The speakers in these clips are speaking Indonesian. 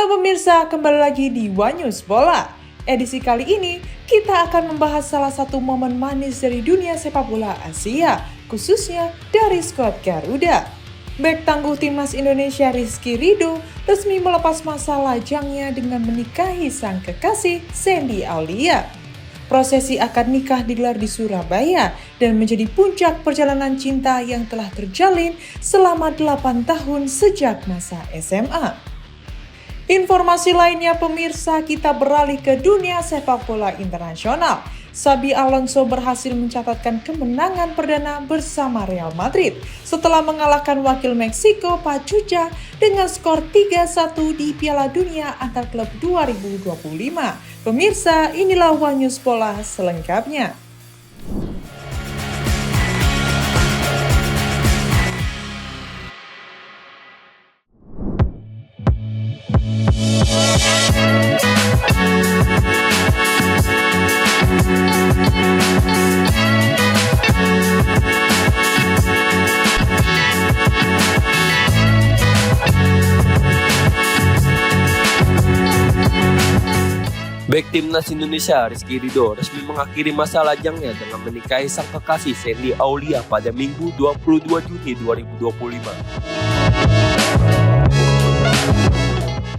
Halo pemirsa, kembali lagi di One News Bola. Edisi kali ini, kita akan membahas salah satu momen manis dari dunia sepak bola Asia, khususnya dari skuad Garuda. Bek tangguh timnas Indonesia Rizky Ridho resmi melepas masa lajangnya dengan menikahi sang kekasih Sandy Aulia. Prosesi akad nikah digelar di Surabaya dan menjadi puncak perjalanan cinta yang telah terjalin selama 8 tahun sejak masa SMA. Informasi lainnya pemirsa, kita beralih ke dunia sepak bola internasional. Xabi Alonso berhasil mencatatkan kemenangan perdana bersama Real Madrid setelah mengalahkan wakil Meksiko Pachuca dengan skor 3-1 di Piala Dunia antar klub 2025. Pemirsa, inilah One News Bola selengkapnya. Bek timnas Indonesia Rizky Ridho resmi mengakhiri masa lajangnya dengan menikahi sang kekasih Sandy Aulia pada Minggu 22 Juni 2025.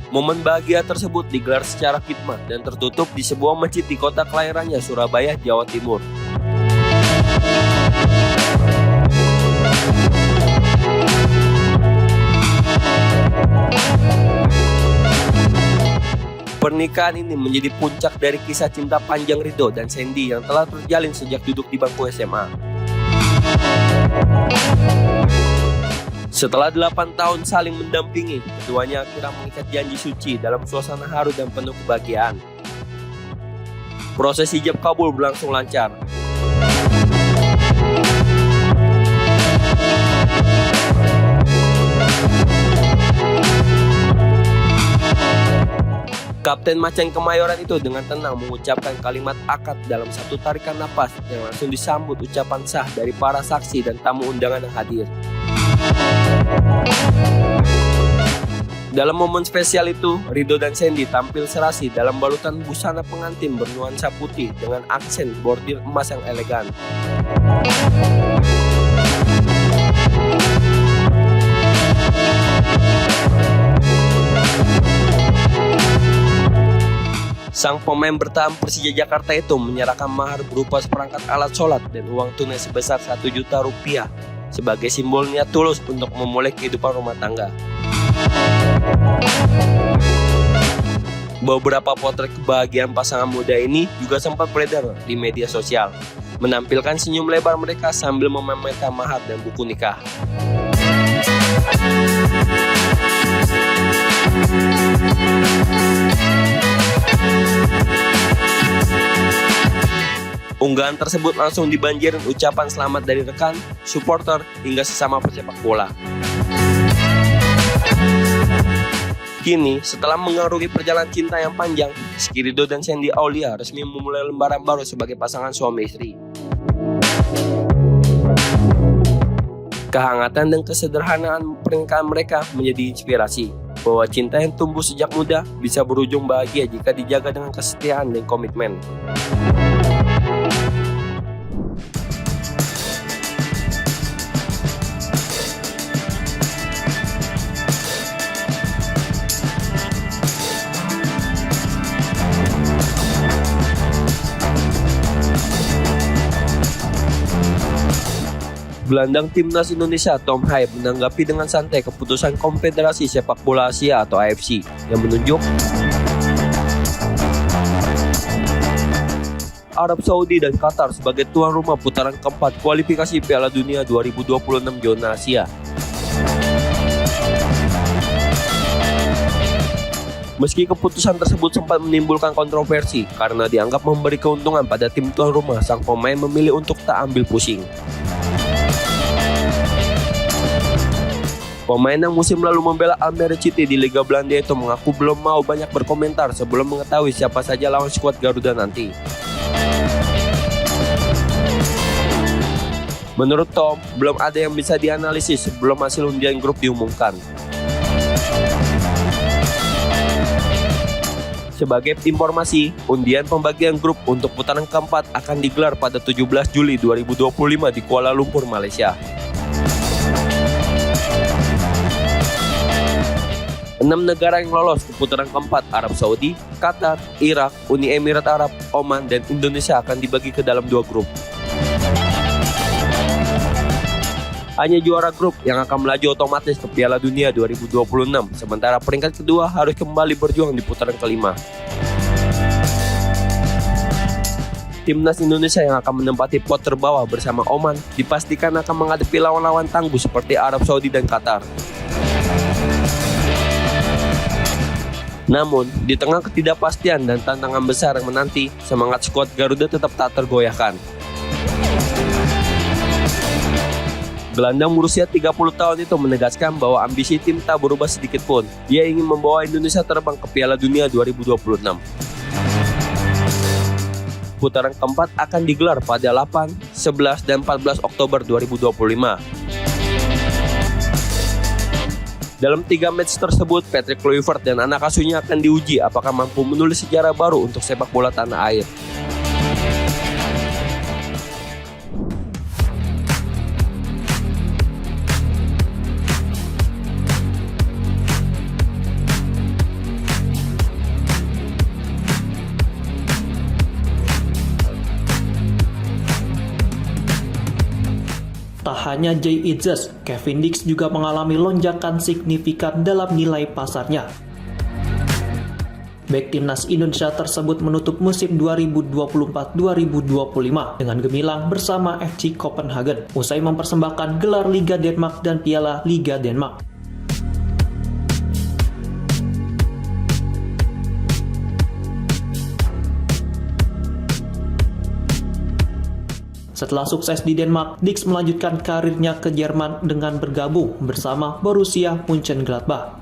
Momen bahagia tersebut digelar secara khidmat dan tertutup di sebuah masjid di kota kelahirannya Surabaya, Jawa Timur. Pernikahan ini menjadi puncak dari kisah cinta panjang Ridho dan Sandy yang telah terjalin sejak duduk di bangku SMA. Setelah 8 tahun saling mendampingi, keduanya akhirnya mengikat janji suci dalam suasana haru dan penuh kebahagiaan. Proses ijab kabul berlangsung lancar. Kapten Macan Kemayoran itu dengan tenang mengucapkan kalimat akad dalam satu tarikan napas yang langsung disambut ucapan sah dari para saksi dan tamu undangan yang hadir. Dalam momen spesial itu, Ridho dan Sandy tampil serasi dalam balutan busana pengantin bernuansa putih dengan aksen bordir emas yang elegan. Sang pemain bertahan Persija Jakarta itu menyerahkan mahar berupa seperangkat alat sholat dan uang tunai sebesar 1 juta rupiah sebagai simbol niat tulus untuk memulai kehidupan rumah tangga. Beberapa potret kebahagiaan pasangan muda ini juga sempat beredar di media sosial, menampilkan senyum lebar mereka sambil memamerkan mahar dan buku nikah. Unggahan tersebut langsung dibanjirin ucapan selamat dari rekan, supporter, hingga sesama pesepak bola. Kini, setelah mengarungi perjalanan cinta yang panjang, Rizky Ridho dan Sandy Aulia resmi memulai lembaran baru sebagai pasangan suami istri. Kehangatan dan kesederhanaan pernikahan mereka menjadi inspirasi bahwa cinta yang tumbuh sejak muda bisa berujung bahagia jika dijaga dengan kesetiaan dan komitmen. Gelandang timnas Indonesia Tom Haye menanggapi dengan santai keputusan Konfederasi Sepak Bola Asia atau AFC yang menunjuk Arab Saudi dan Qatar sebagai tuan rumah putaran keempat kualifikasi Piala Dunia 2026 zona Asia. Meski keputusan tersebut sempat menimbulkan kontroversi karena dianggap memberi keuntungan pada tim tuan rumah, sang pemain memilih untuk tak ambil pusing. Pemain yang musim lalu membela Almere City di Liga Belanda itu mengaku belum mau banyak berkomentar sebelum mengetahui siapa saja lawan skuad Garuda nanti. Menurut Tom, belum ada yang bisa dianalisis sebelum hasil undian grup diumumkan. Sebagai informasi, undian pembagian grup untuk putaran keempat akan digelar pada 17 Juli 2025 di Kuala Lumpur, Malaysia. 6 negara yang lolos ke putaran keempat, Arab Saudi, Qatar, Irak, Uni Emirat Arab, Oman, dan Indonesia akan dibagi ke dalam 2 grup. Hanya juara grup yang akan melaju otomatis ke Piala Dunia 2026, sementara peringkat kedua harus kembali berjuang di putaran kelima. Timnas Indonesia yang akan menempati pot terbawah bersama Oman dipastikan akan menghadapi lawan-lawan tangguh seperti Arab Saudi dan Qatar. Namun, di tengah ketidakpastian dan tantangan besar yang menanti, semangat skuad Garuda tetap tak tergoyahkan. Gelandang berusia 30 tahun itu menegaskan bahwa ambisi tim tak berubah sedikit pun. Dia ingin membawa Indonesia terbang ke Piala Dunia 2026. Putaran keempat akan digelar pada 8, 11, dan 14 Oktober 2025. Dalam 3 match tersebut, Patrick Kluivert dan anak asuhnya akan diuji apakah mampu menulis sejarah baru untuk sepak bola tanah air. Tak hanya Jay Itzes, Kevin Dix juga mengalami lonjakan signifikan dalam nilai pasarnya. Bek timnas Indonesia tersebut menutup musim 2024-2025 dengan gemilang bersama FC Copenhagen usai mempersembahkan gelar Liga Denmark dan Piala Liga Denmark. Setelah sukses di Denmark, Dix melanjutkan karirnya ke Jerman dengan bergabung bersama Borussia Mönchengladbach.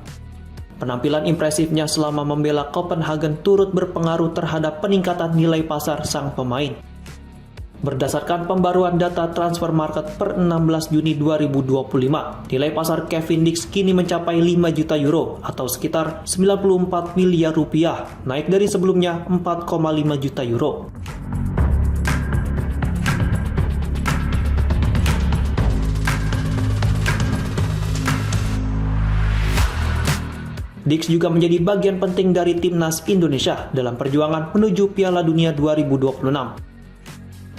Penampilan impresifnya selama membela Copenhagen turut berpengaruh terhadap peningkatan nilai pasar sang pemain. Berdasarkan pembaruan data transfer market per 16 Juni 2025, nilai pasar Kevin Dix kini mencapai 5 juta euro atau sekitar 94 miliar rupiah, naik dari sebelumnya 4,5 juta euro. Dix juga menjadi bagian penting dari timnas Indonesia dalam perjuangan menuju Piala Dunia 2026.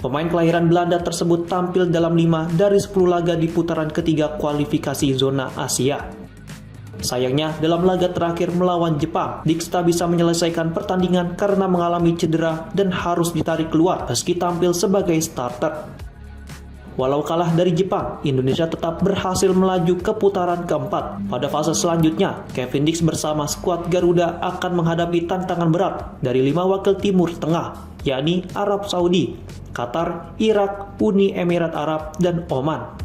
Pemain kelahiran Belanda tersebut tampil dalam 5 dari 10 laga di putaran ketiga kualifikasi zona Asia. Sayangnya, dalam laga terakhir melawan Jepang, Dix tak bisa menyelesaikan pertandingan karena mengalami cedera dan harus ditarik keluar meski tampil sebagai starter. Walau kalah dari Jepang, Indonesia tetap berhasil melaju ke putaran keempat. Pada fase selanjutnya, Kevin Dix bersama skuad Garuda akan menghadapi tantangan berat dari 5 wakil Timur Tengah, yakni Arab Saudi, Qatar, Irak, Uni Emirat Arab, dan Oman.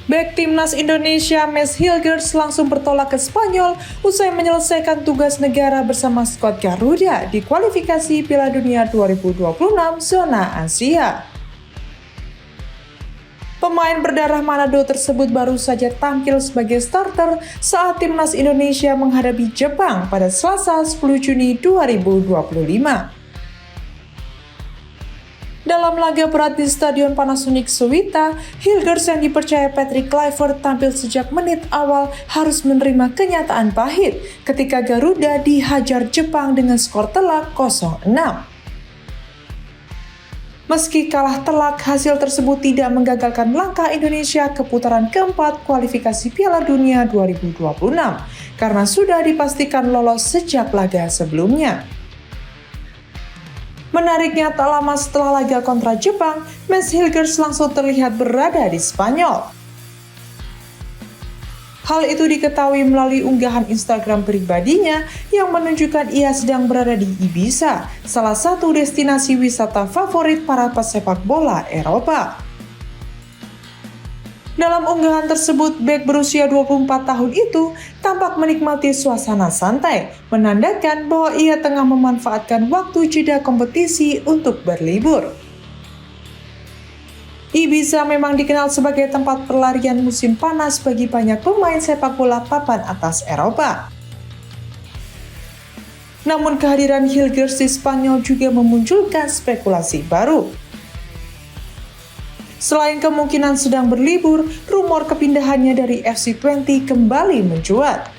Bek timnas Indonesia Max Hilgers langsung bertolak ke Spanyol usai menyelesaikan tugas negara bersama skuad Garuda di kualifikasi Piala Dunia 2026 zona Asia. Pemain berdarah Manado tersebut baru saja tampil sebagai starter saat timnas Indonesia menghadapi Jepang pada Selasa 10 Juni 2025. Dalam laga berat di Stadion Panasonic Suwita, Hilgers yang dipercaya Patrick Kluivert tampil sejak menit awal harus menerima kenyataan pahit ketika Garuda dihajar Jepang dengan skor telak 0-6. Meski kalah telak, hasil tersebut tidak menggagalkan langkah Indonesia ke putaran keempat kualifikasi Piala Dunia 2026 karena sudah dipastikan lolos sejak laga sebelumnya. Menariknya, tak lama setelah laga kontra Jepang, Mads Hilgers langsung terlihat berada di Spanyol. Hal itu diketahui melalui unggahan Instagram pribadinya yang menunjukkan ia sedang berada di Ibiza, salah satu destinasi wisata favorit para pesepak bola Eropa. Dalam unggahan tersebut, bek berusia 24 tahun itu tampak menikmati suasana santai, menandakan bahwa ia tengah memanfaatkan waktu jeda kompetisi untuk berlibur. Ibiza memang dikenal sebagai tempat pelarian musim panas bagi banyak pemain sepak bola papan atas Eropa. Namun kehadiran Hilgers di Spanyol juga memunculkan spekulasi baru. Selain kemungkinan sedang berlibur, rumor kepindahannya dari FC20 kembali mencuat.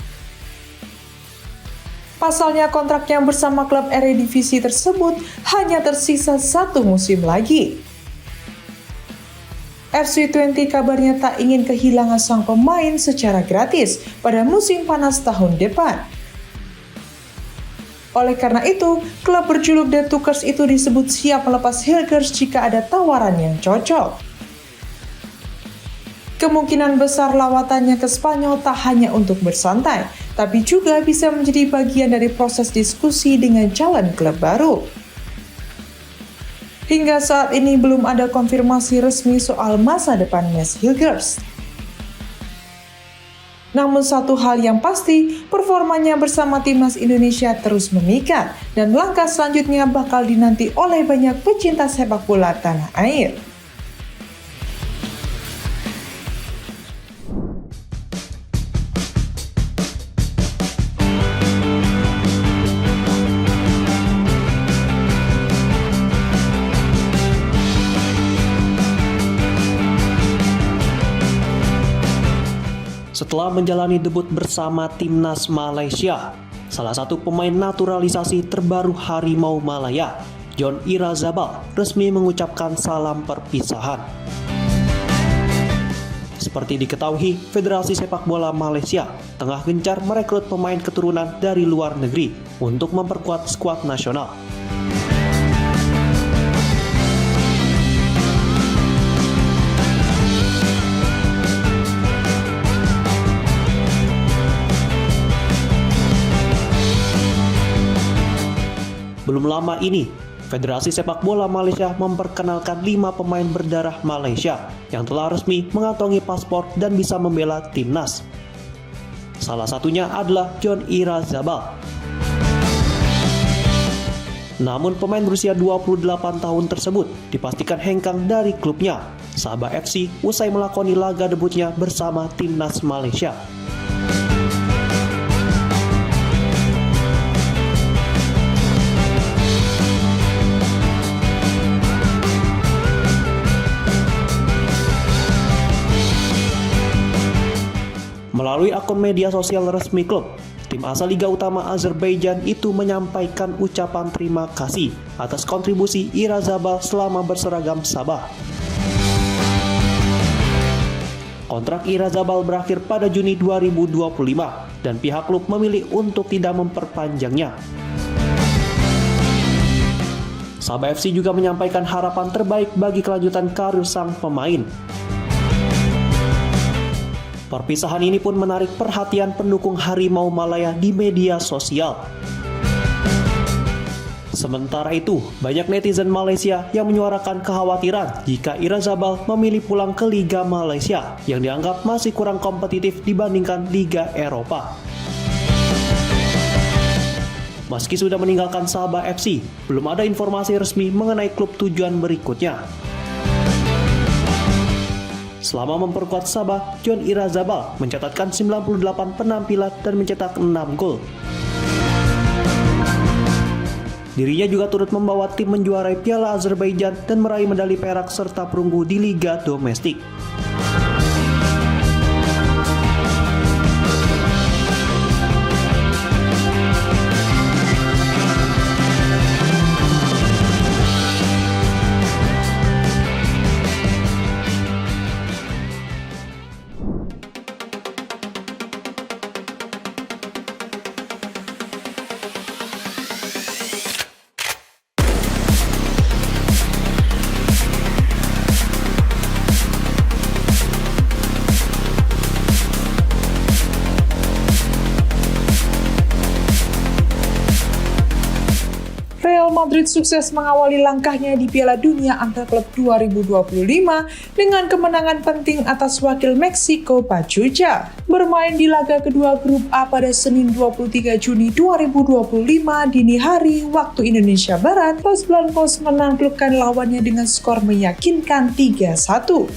Pasalnya kontraknya bersama klub Eredivisie tersebut hanya tersisa 1 musim lagi. FC20 kabarnya tak ingin kehilangan sang pemain secara gratis pada musim panas tahun depan. Oleh karena itu, klub berjuluk The Tukers itu disebut siap melepas Hilgers jika ada tawaran yang cocok. Kemungkinan besar lawatannya ke Spanyol tak hanya untuk bersantai, tapi juga bisa menjadi bagian dari proses diskusi dengan calon klub baru. Hingga saat ini belum ada konfirmasi resmi soal masa depan Mads Hilgers. Namun satu hal yang pasti, performanya bersama timnas Indonesia terus meningkat dan langkah selanjutnya bakal dinanti oleh banyak pecinta sepak bola tanah air. Setelah menjalani debut bersama timnas Malaysia, salah satu pemain naturalisasi terbaru Harimau Malaya, John Irazabal, resmi mengucapkan salam perpisahan. Seperti diketahui, Federasi Sepak Bola Malaysia tengah gencar merekrut pemain keturunan dari luar negeri untuk memperkuat skuad nasional. Belum lama ini, Federasi Sepak Bola Malaysia memperkenalkan 5 pemain berdarah Malaysia yang telah resmi mengantongi paspor dan bisa membela timnas. Salah satunya adalah John Irazabal. Namun pemain berusia 28 tahun tersebut dipastikan hengkang dari klubnya, Sabah FC, usai melakoni laga debutnya bersama timnas Malaysia. Melalui akun media sosial resmi klub, tim asal Liga Utama Azerbaijan itu menyampaikan ucapan terima kasih atas kontribusi Irazabal selama berseragam Sabah. Kontrak Irazabal berakhir pada Juni 2025 dan pihak klub memilih untuk tidak memperpanjangnya. Sabah FC juga menyampaikan harapan terbaik bagi kelanjutan karir sang pemain. Perpisahan ini pun menarik perhatian pendukung Harimau Malaya di media sosial. Sementara itu, banyak netizen Malaysia yang menyuarakan kekhawatiran jika Irazabal memilih pulang ke Liga Malaysia yang dianggap masih kurang kompetitif dibandingkan Liga Eropa. Meski sudah meninggalkan Sabah FC, belum ada informasi resmi mengenai klub tujuan berikutnya. Selama memperkuat Sabah, John Irazabal mencatatkan 98 penampilan dan mencetak 6 gol. Dirinya juga turut membawa tim menjuarai Piala Azerbaijan dan meraih medali perak serta perunggu di liga domestik. Madrid sukses mengawali langkahnya di Piala Dunia Antar Klub 2025 dengan kemenangan penting atas wakil Meksiko Pachuca. Bermain di laga kedua grup A pada Senin 23 Juni 2025 dini hari waktu Indonesia Barat, Los Blancos menaklukkan lawannya dengan skor meyakinkan 3-1.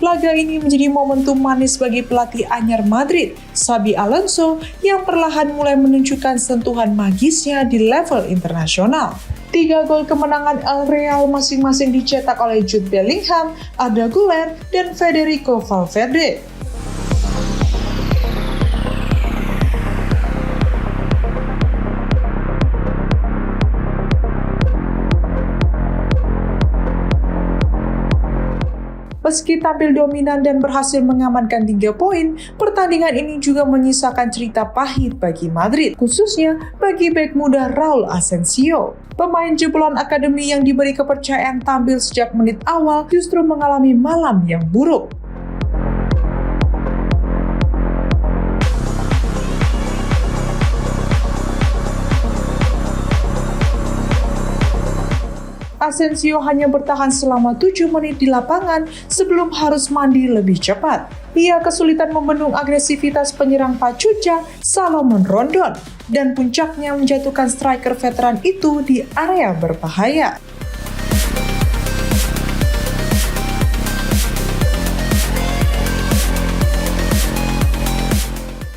Laga ini menjadi momentum manis bagi pelatih anyar Madrid, Xabi Alonso, yang perlahan mulai menunjukkan sentuhan magisnya di level internasional. 3 gol kemenangan El Real masing-masing dicetak oleh Jude Bellingham, Arda Güler, dan Federico Valverde. Meski tampil dominan dan berhasil mengamankan 3 poin, pertandingan ini juga menyisakan cerita pahit bagi Madrid, khususnya bagi bek muda Raul Asensio. Pemain jebolan akademi yang diberi kepercayaan tampil sejak menit awal justru mengalami malam yang buruk. Asensio hanya bertahan selama 7 menit di lapangan sebelum harus mandi lebih cepat. Ia kesulitan membendung agresivitas penyerang Pachuca, Salomon Rondon, dan puncaknya menjatuhkan striker veteran itu di area berbahaya.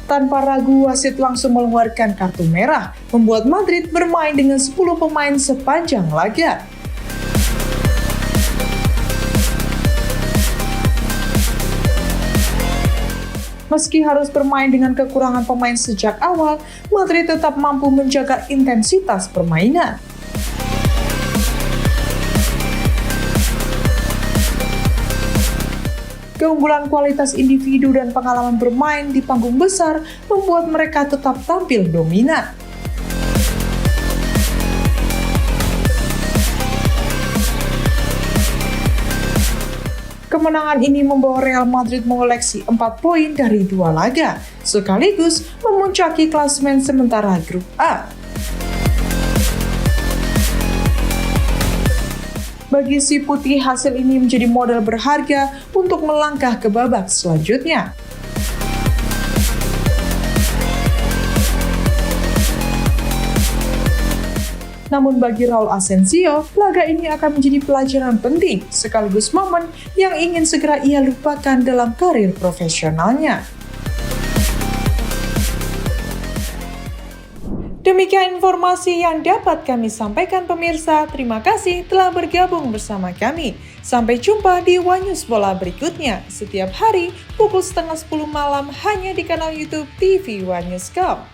Tanpa ragu, wasit langsung mengeluarkan kartu merah, membuat Madrid bermain dengan 10 pemain sepanjang laga. Meski harus bermain dengan kekurangan pemain sejak awal, Madrid tetap mampu menjaga intensitas permainan. Keunggulan kualitas individu dan pengalaman bermain di panggung besar membuat mereka tetap tampil dominan. Kemenangan ini membawa Real Madrid mengoleksi 4 poin dari 2 laga, sekaligus memuncaki klasemen sementara grup A. Bagi si putih, hasil ini menjadi modal berharga untuk melangkah ke babak selanjutnya. Namun bagi Raul Asensio, laga ini akan menjadi pelajaran penting sekaligus momen yang ingin segera ia lupakan dalam karir profesionalnya. Demikian informasi yang dapat kami sampaikan pemirsa. Terima kasih telah bergabung bersama kami. Sampai jumpa di One News Bola berikutnya. Setiap hari pukul 9:30 malam hanya di kanal YouTube TV One News.com.